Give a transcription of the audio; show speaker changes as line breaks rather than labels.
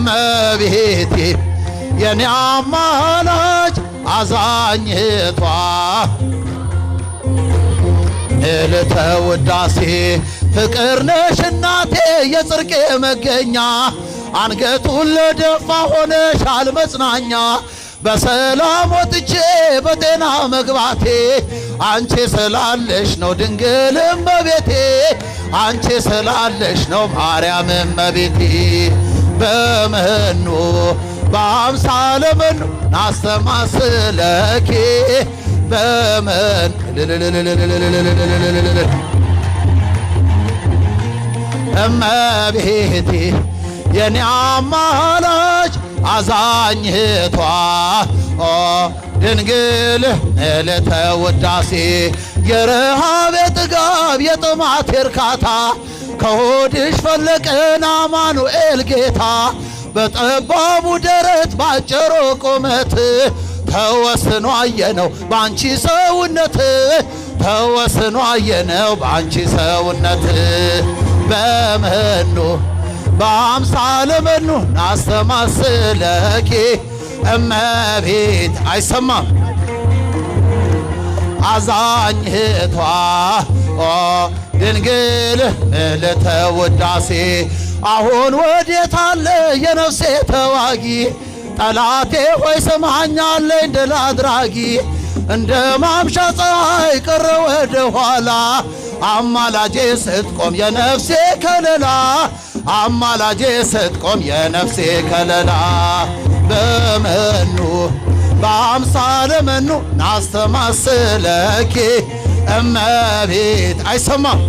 እመቤቴ የኔ አማላጅ አዛኝቷ እልልተ ውዳሴ ፍቅር ነሽ እናቴ የጽርቄ መገኛ አንገቱን ለደፋ ሆነሻል መጽናኛ በሰላም ወጥቼ በጤና መግባቴ አንቺ ስላለሽ ነው ድንግል እመቤቴ አንቺ ስላለሽ ነው ማርያም እመቤቴ በመኑ በአምሳለ መኑ ናስተማስለኪ በመን እመቤቴ የኔ አማላጅ አዛኝቷ ድንግል እልልተ ውዳሴ የረሃብ የጥጋብ የጥማት እርካታ ከሆድሽ ፈለቀን አማኑኤል ጌታ በጠባቡ ደረት ባጭሩ ቁመት ተወስኖ አየነው ባንቺ ሰውነት ተወስኖ አየነው ባንቺ ሰውነት በመኑ በአምሳለ መኑ ናስተማስለኪ እመቤት አይሰማም አዛኝቷ ድንግል እልልተ ውዳሴ አሁን ወዴት አለ የነፍሴ ተዋጊ ጠላቴ ሆይ ስማኛለኝ ድል አድራጊ እንደ ማምሻ ፀሐይ ቀረ ወደ ኋላ አማላጄ ስትቆም የነፍሴ ከለላ አማላጄ ስትቆም የነፍሴ ከለላ በመኑ በአምሳለ መኑ ናስተማስለኪ እመቤት አይሰማም